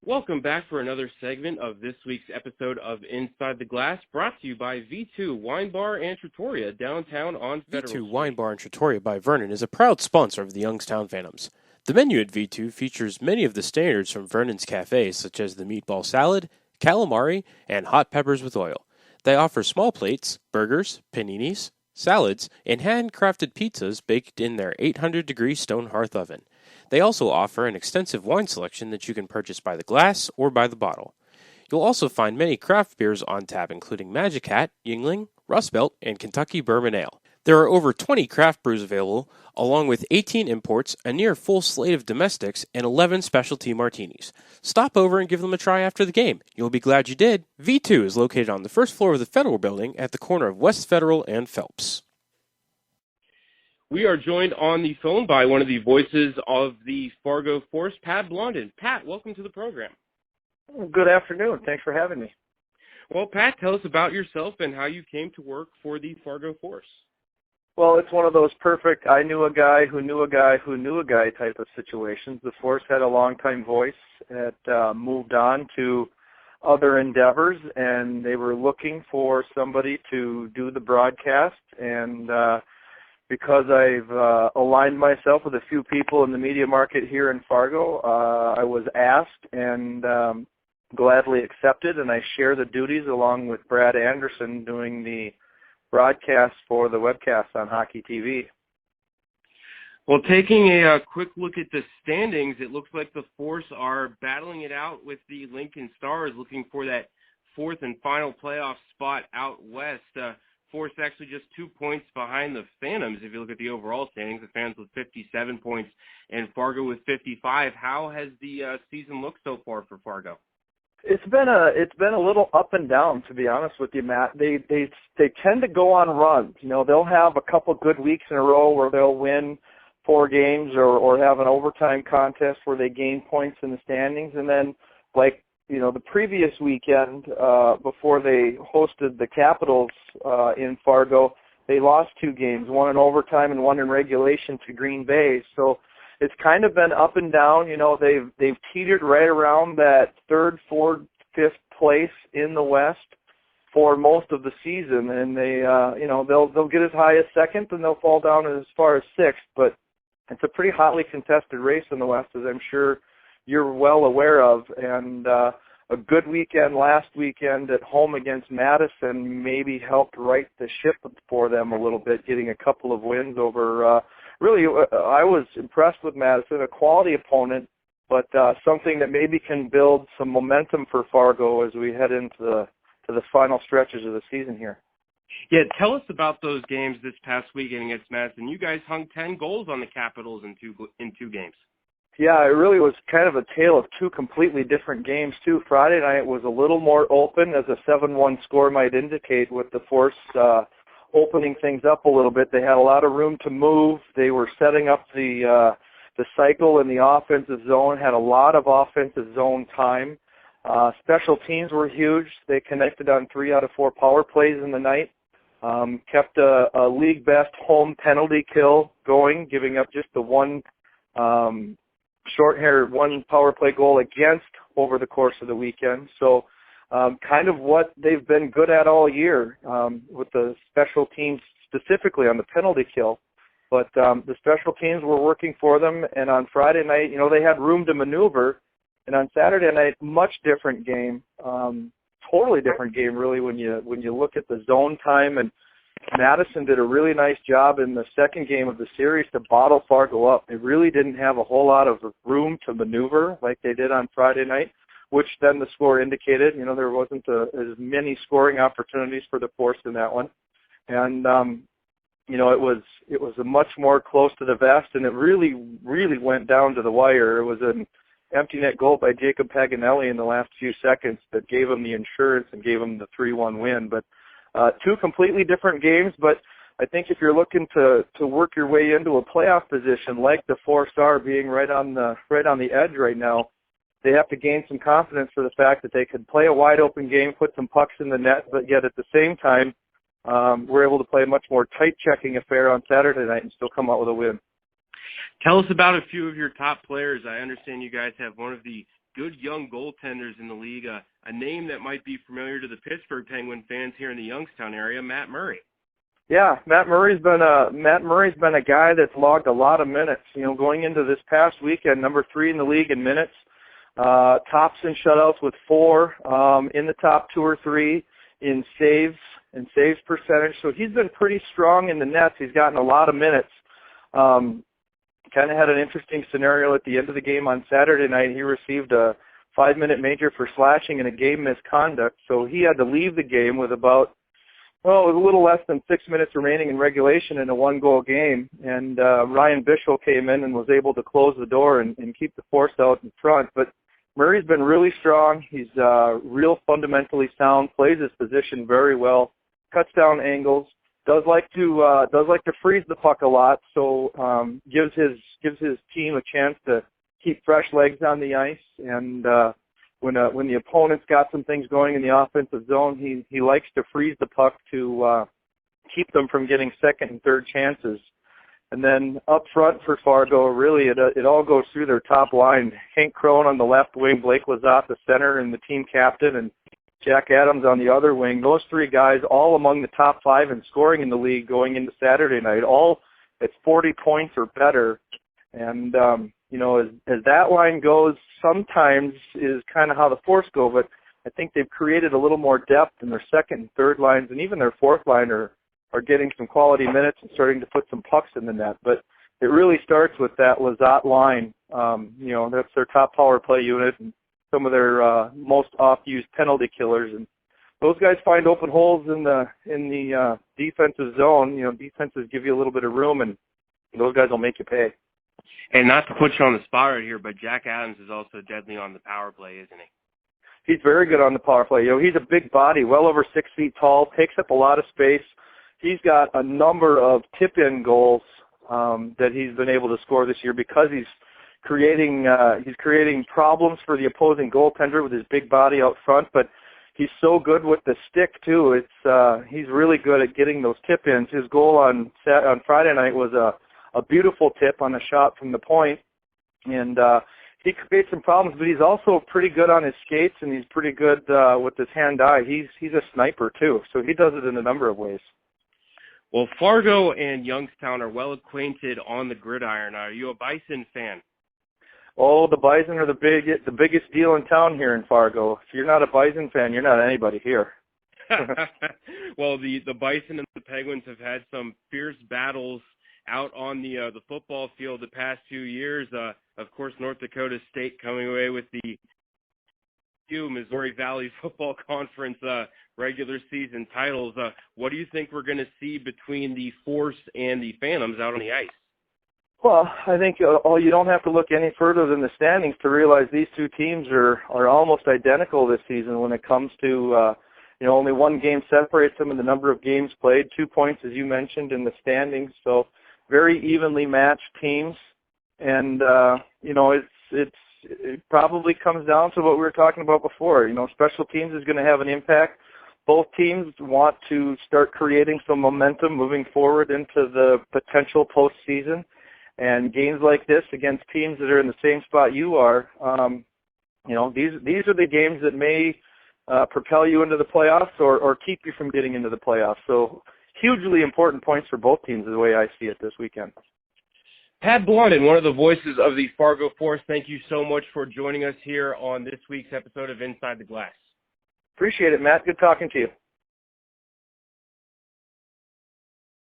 Welcome back for another segment of this week's episode of Inside the Glass, brought to you by V2 Wine Bar and Trattoria, downtown on Federal V2 Street. Wine Bar and Trattoria by Vernon is a proud sponsor of the Youngstown Phantoms. The menu at V2 features many of the standards from Vernon's Cafe, such as the meatball salad, calamari, and hot peppers with oil. They offer small plates, burgers, paninis, salads, and handcrafted pizzas baked in their 800-degree stone hearth oven. They also offer an extensive wine selection that you can purchase by the glass or by the bottle. You'll also find many craft beers on tap, including Magic Hat, Yuengling, Rust Belt, and Kentucky Bourbon Ale. There are over 20 craft brews available, along with 18 imports, a near full slate of domestics, and 11 specialty martinis. Stop over and give them a try after the game. You'll be glad you did. V2 is located on the first floor of the Federal Building at the corner of West Federal and Phelps. We are joined on the phone by one of the voices of the Fargo Force, Pat Blondin. Pat, welcome to the program. Good afternoon. Thanks for having me. Well, Pat, tell us about yourself and how you came to work for the Fargo Force. Well, it's one of those perfect I knew a guy who knew a guy who knew a guy type of situations. The Force had a long-time voice that moved on to other endeavors, and they were looking for somebody to do the broadcast. And because I've aligned myself with a few people in the media market here in Fargo, I was asked and gladly accepted, and I share the duties along with Brad Anderson doing the broadcast for the webcast on Hockey TV. Well, taking a quick look at the standings, it looks like the Force are battling it out with the Lincoln Stars, looking for that fourth and final playoff spot out west. Force actually just 2 points behind the Phantoms. If you look at the overall standings, the Phantoms with 57 points and Fargo with 55. How has the season looked so far for Fargo? It's been a little up and down, to be honest with you, Matt. They tend to go on runs. You know, they'll have a couple good weeks in a row where they'll win 4 games or have an overtime contest where they gain points in the standings, and then the previous weekend before they hosted the Capitals in Fargo, they lost 2 games, one in overtime and one in regulation to Green Bay. So it's kind of been up and down. You know, they've teetered right around that 3rd, 4th, 5th place in the West for most of the season, and they'll get as high as 2nd and they'll fall down as far as 6th. But it's a pretty hotly contested race in the West, as I'm sure you're well aware of. And a good weekend last weekend at home against Madison maybe helped right the ship for them a little bit, getting a couple of wins over. Really, I was impressed with Madison, a quality opponent, but something that maybe can build some momentum for Fargo as we head into the final stretches of the season here. Yeah, tell us about those games this past weekend against Madison. You guys hung 10 goals on the Capitals in two games. Yeah, it really was kind of a tale of 2 completely different games, too. Friday night was a little more open, as a 7-1 score might indicate, with the Force opening things up a little bit. They had a lot of room to move. They were setting up the cycle in the offensive zone, had a lot of offensive zone time. Special teams were huge. They connected on 3 out of 4 power plays in the night. Kept a league best home penalty kill going, giving up just the one one power play goal against over the course of the weekend. So kind of what they've been good at all year with the special teams, specifically on the penalty kill. But the special teams were working for them, and on Friday night, they had room to maneuver. And on Saturday night, much different game, totally different game, really, when you look at the zone time. And Madison did a really nice job in the second game of the series to bottle Fargo up. They really didn't have a whole lot of room to maneuver like they did on Friday night, which then the score indicated. There wasn't as many scoring opportunities for the Force in that one. And, it was a much more close to the vest, and it really, really went down to the wire. It was an empty net goal by Jacob Paganelli in the last few seconds that gave him the insurance and gave him the 3-1 win. But 2 completely different games, but I think if you're looking to work your way into a playoff position like the Force are, being right on the edge right now, they have to gain some confidence for the fact that they could play a wide open game, put some pucks in the net, but yet at the same time, we're able to play a much more tight checking affair on Saturday night and still come out with a win. Tell us about a few of your top players. I understand you guys have one of the good young goaltenders in the league. A name that might be familiar to the Pittsburgh Penguin fans here in the Youngstown area, Matt Murray. Yeah, Matt Murray's been a guy that's logged a lot of minutes. Going into this past weekend, number 3 in the league in minutes, tops in shutouts with 4, in the top 2 or 3 in saves percentage. So he's been pretty strong in the nets. He's gotten a lot of minutes. Kind of had an interesting scenario at the end of the game on Saturday night. He received a 5-minute major for slashing and a game misconduct. So he had to leave the game with it was a little less than 6 minutes remaining in regulation in a 1-goal game. And Ryan Bischel came in and was able to close the door and keep the force out in front. But Murray's been really strong. He's real fundamentally sound, plays his position very well, cuts down angles, does like to freeze the puck a lot, so gives his team a chance to keep fresh legs on the ice. And when the opponent's got some things going in the offensive zone, he likes to freeze the puck to keep them from getting second and third chances. And then up front for Fargo, really it all goes through their top line. Hank Crone on the left wing, Blake Lazat the center and the team captain, and Jack Adams on the other wing. Those 3 guys all among the top 5 in scoring in the league going into Saturday night, all at 40 points or better. And, as that line goes, sometimes is kind of how the Force go, but I think they've created a little more depth in their second and third lines, and even their fourth line are getting some quality minutes and starting to put some pucks in the net. But it really starts with that Lazat line. That's their top power play unit and some of their most oft-used penalty killers. And those guys find open holes in the defensive zone. Defenses give you a little bit of room, and those guys will make you pay. And not to put you on the spot right here, but Jack Adams is also deadly on the power play, isn't he? He's very good on the power play. He's a big body, well over 6 feet tall, takes up a lot of space. He's got a number of tip-in goals that he's been able to score this year because he's creating problems for the opposing goaltender with his big body out front. But he's so good with the stick too. He's really good at getting those tip-ins. His goal on Friday night was a beautiful tip on a shot from the point, and he creates some problems. But he's also pretty good on his skates, and he's pretty good with his hand-eye. He's a sniper too, so he does it in a number of ways. Well, Fargo and Youngstown are well acquainted on the gridiron. Are you a Bison fan? Oh, the Bison are the biggest deal in town here in Fargo. If you're not a Bison fan, you're not anybody here. Well, the Bison and the Penguins have had some fierce battles out on the football field the past 2 years. Of course, North Dakota State coming away with the Missouri Valley Football Conference regular season titles. What do you think we're going to see between the Force and the Phantoms out on the ice? Well, I think you don't have to look any further than the standings to realize these 2 teams are almost identical this season when it comes to only 1 game separates them in the number of games played, 2 points as you mentioned in the standings. So very evenly matched teams, and it probably comes down to what we were talking about before. Special teams is going to have an impact. Both teams want to start creating some momentum moving forward into the potential postseason. And games like this against teams that are in the same spot you are, these are the games that may propel you into the playoffs or keep you from getting into the playoffs. So hugely important points for both teams is the way I see it this weekend. Pat Blondin, one of the voices of the Fargo Force, thank you so much for joining us here on this week's episode of Inside the Glass. Appreciate it, Matt. Good talking to you.